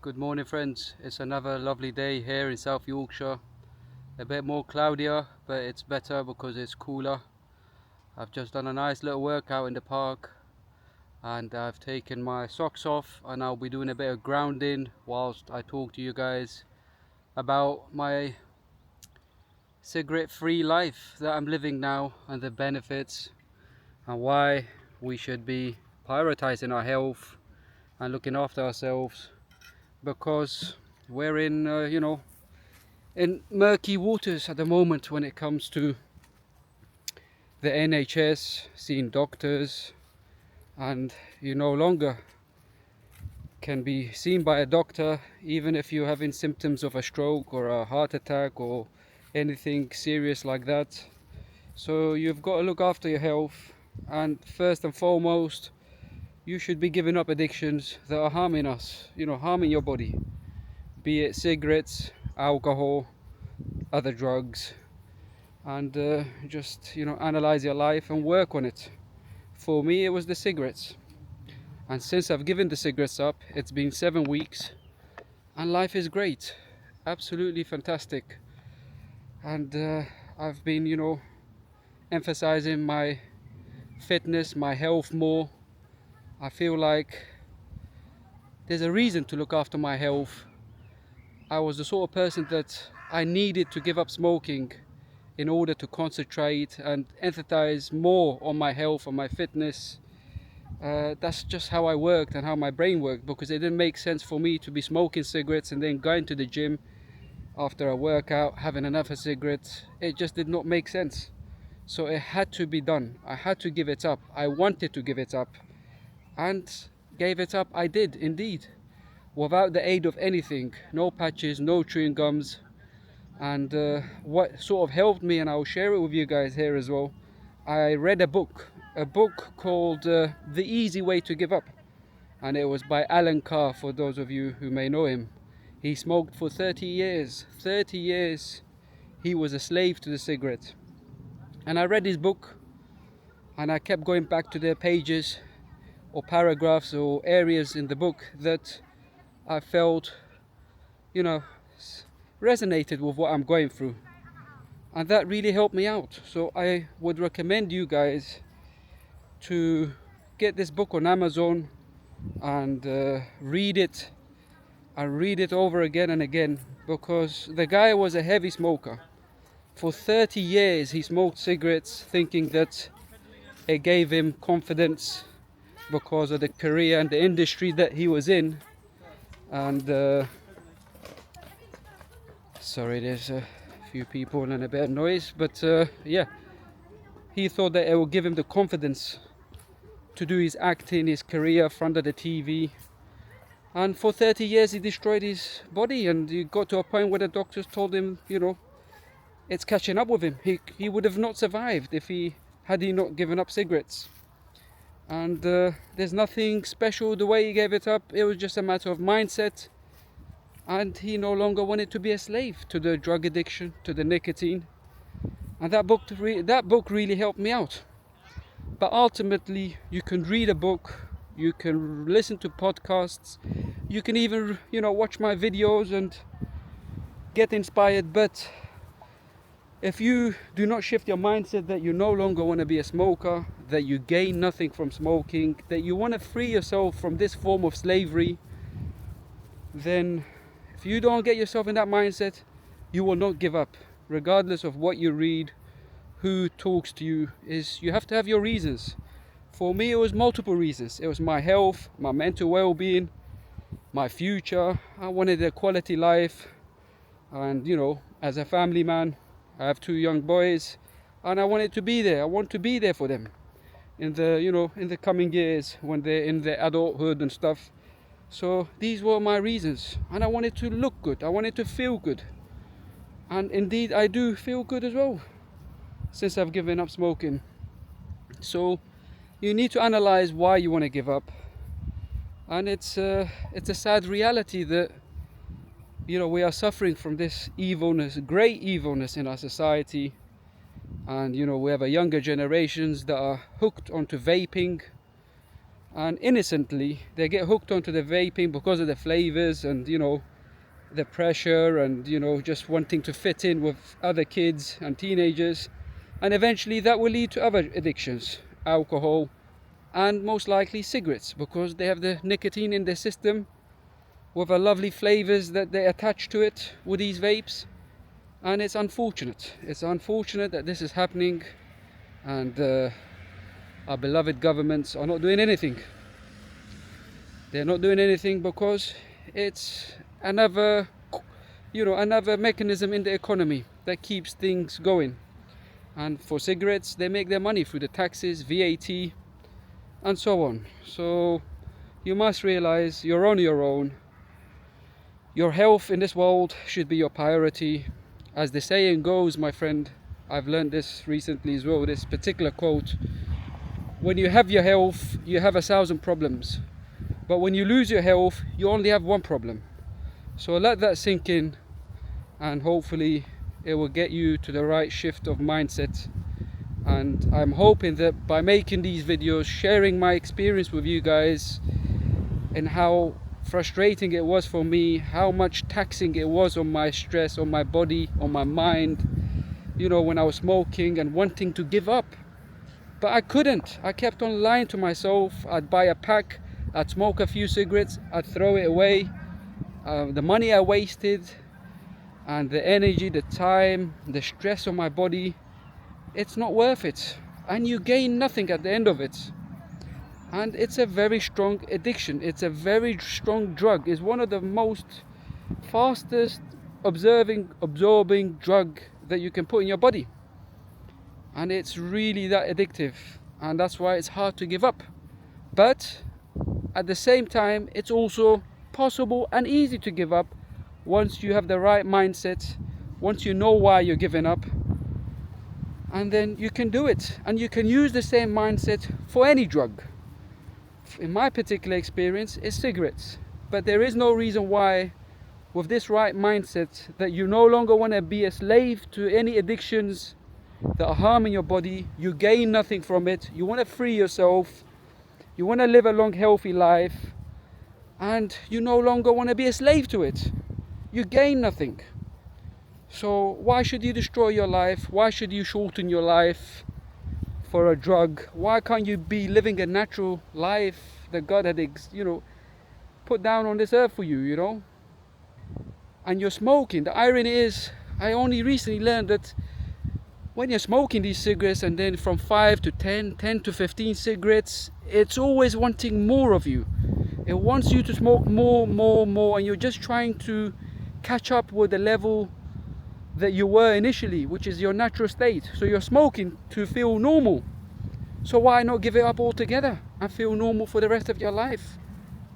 Good morning, friends. It's another lovely day here in South Yorkshire. A bit more cloudier, but it's better because it's cooler. I've just done a nice little workout in the park and I've taken my socks off, and I'll be doing a bit of grounding whilst I talk to you guys about my cigarette-free life that I'm living now and the benefits and why we should be prioritizing our health and looking after ourselves, because we're in murky waters at the moment when it comes to the NHS, seeing doctors, and you no longer can be seen by a doctor even if you're having symptoms of a stroke or a heart attack or anything serious like that. So you've got to look after your health, and first and foremost you should be giving up addictions that are harming us, harming your body, be it cigarettes, alcohol, other drugs, and just analyze your life and work on it. For me it was the cigarettes, and since I've given the cigarettes up, it's been 7 weeks and life is great, absolutely fantastic. And I've been emphasizing my fitness, my health more. I feel like there's a reason to look after my health. I was the sort of person that I needed to give up smoking in order to concentrate and empathize more on my health and my fitness. That's just how I worked and how my brain worked, because it didn't make sense for me to be smoking cigarettes and then going to the gym after a workout, having another cigarette. It just did not make sense. So it had to be done. I had to give it up. I wanted to give it up, and gave it up I did indeed, without the aid of anything, no patches, no chewing gums. And what sort of helped me, and I'll share it with you guys here as well, I read a book called The Easy Way to Give Up, and it was by Carr, for those of you who may know him. He smoked for 30 years. 30 years he was a slave to the cigarette. And I read his book, and I kept going back to the pages or paragraphs or areas in the book that I felt resonated with what I'm going through, and that really helped me out. So I would recommend you guys to get this book on Amazon and read it over again and again, because the guy was a heavy smoker. For 30 years he smoked cigarettes thinking that it gave him confidence because of the career and the industry that he was in. And sorry, there's a few people and a bit of noise, but yeah, he thought that it would give him the confidence to do his acting, his career in front of the TV. And for 30 years he destroyed his body, and he got to a point where the doctors told him, it's catching up with him. He would have not survived if he not given up cigarettes. And there's nothing special the way he gave it up. It was just a matter of mindset, and he no longer wanted to be a slave to the drug addiction, to the nicotine. And that book really helped me out. But ultimately, you can read a book, you can listen to podcasts, you can even watch my videos and get inspired. But if you do not shift your mindset that you no longer want to be a smoker, that you gain nothing from smoking, that you want to free yourself from this form of slavery, then if you don't get yourself in that mindset, you will not give up, regardless of what you read, who talks to you. You have to have your reasons. For me, it was multiple reasons. It was my health, my mental well-being, my future. I wanted a quality life, and as a family man, I have 2 young boys, and I wanted to be there. I want to be there for them in the coming years when they're in their adulthood and stuff. So these were my reasons, and I wanted to look good. I wanted to feel good, and indeed I do feel good as well since I've given up smoking. So you need to analyze why you want to give up, and it's a sad reality that we are suffering from this evilness, great evilness in our society. And we have a younger generations that are hooked onto vaping, and innocently they get hooked onto the vaping because of the flavors and, you know, the pressure and, you know, just wanting to fit in with other kids and teenagers, and eventually that will lead to other addictions, alcohol and most likely cigarettes, because they have the nicotine in their system with a lovely flavors that they attach to it with these vapes. And it's unfortunate that this is happening, and our beloved governments are not doing anything. They're not doing anything because it's another, you know, another mechanism in the economy that keeps things going. And for cigarettes, they make their money through the taxes, VAT and so on. So you must realize you're on your own. Your health in this world should be your priority. As the saying goes, my friend, I've learned this recently as well, this particular quote: when you have your health, you have 1,000 problems, but when you lose your health, you only have one problem. So let that sink in, and hopefully it will get you to the right shift of mindset. And I'm hoping that by making these videos, sharing my experience with you guys and how frustrating it was for me, how much taxing it was on my stress, on my body, on my mind, you know, when I was smoking and wanting to give up, but I couldn't. I kept on lying to myself. I'd buy a pack, I'd smoke a few cigarettes, I'd throw it away. The money I wasted and the energy, the time, the stress on my body, it's not worth it, and you gain nothing at the end of it. And it's a very strong addiction, it's a very strong drug. It's one of the most fastest absorbing drug that you can put in your body, and it's really that addictive, and that's why it's hard to give up. But at the same time, it's also possible and easy to give up once you have the right mindset, once you know why you're giving up, and then you can do it. And you can use the same mindset for any drug. In my particular experience, it's cigarettes, but there is no reason why, with this right mindset, that you no longer want to be a slave to any addictions that are harming your body. You gain nothing from it. You want to free yourself, you want to live a long healthy life, and you no longer want to be a slave to it. You gain nothing. So why should you destroy your life? Why should you shorten your life for a drug? Why can't you be living a natural life that God had, you know, put down on this earth for you, you know? And you're smoking. The irony is, I only recently learned that when you're smoking these cigarettes, and then from 5 to 10, 10 to 15 cigarettes, it's always wanting more of you. It wants you to smoke more, and you're just trying to catch up with the level that you were initially, which is your natural state. So you're smoking to feel normal. So why not give it up altogether and feel normal for the rest of your life,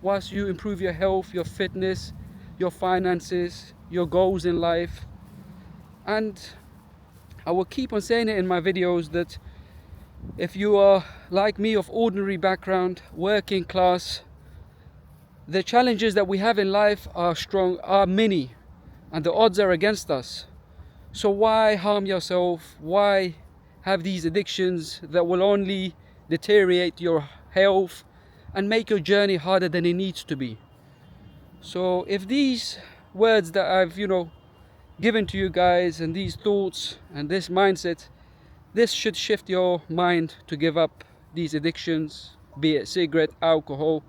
whilst you improve your health, your fitness, your finances, your goals in life? And I will keep on saying it in my videos that if you are like me, of ordinary background, working class, the challenges that we have in life are many, and the odds are against us. So why harm yourself? Why have these addictions that will only deteriorate your health and make your journey harder than it needs to be? So if these words that I've, you know, given to you guys, and these thoughts and this mindset, this should shift your mind to give up these addictions, be it cigarette, alcohol,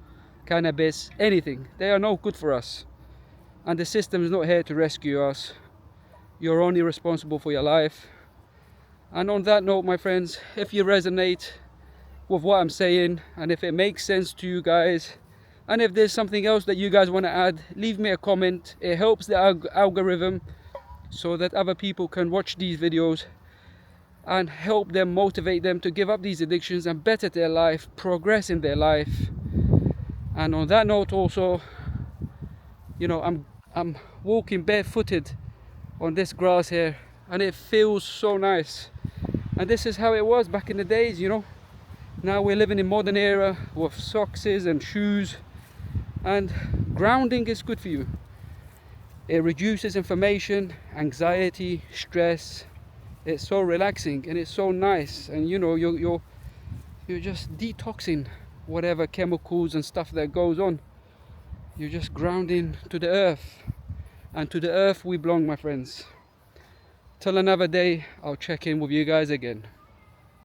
cannabis, anything. They are no good for us, and the system is not here to rescue us. You're only responsible for your life. And on that note, my friends, if you resonate with what I'm saying, and if it makes sense to you guys, and if there's something else that you guys want to add, leave me a comment. It helps the algorithm so that other people can watch these videos and help them, motivate them to give up these addictions and better their life, progress in their life. And on that note also, you know, I'm walking barefooted on this grass here, and it feels so nice. And this is how it was back in the days, you know. Now we're living in modern era with socks and shoes, and grounding is good for you. It reduces inflammation, anxiety, stress. It's so relaxing and it's so nice, and you know, you're just detoxing whatever chemicals and stuff that goes on. You're just grounding to the earth, and to the earth we belong, my friends. Till another day, I'll check in with you guys again.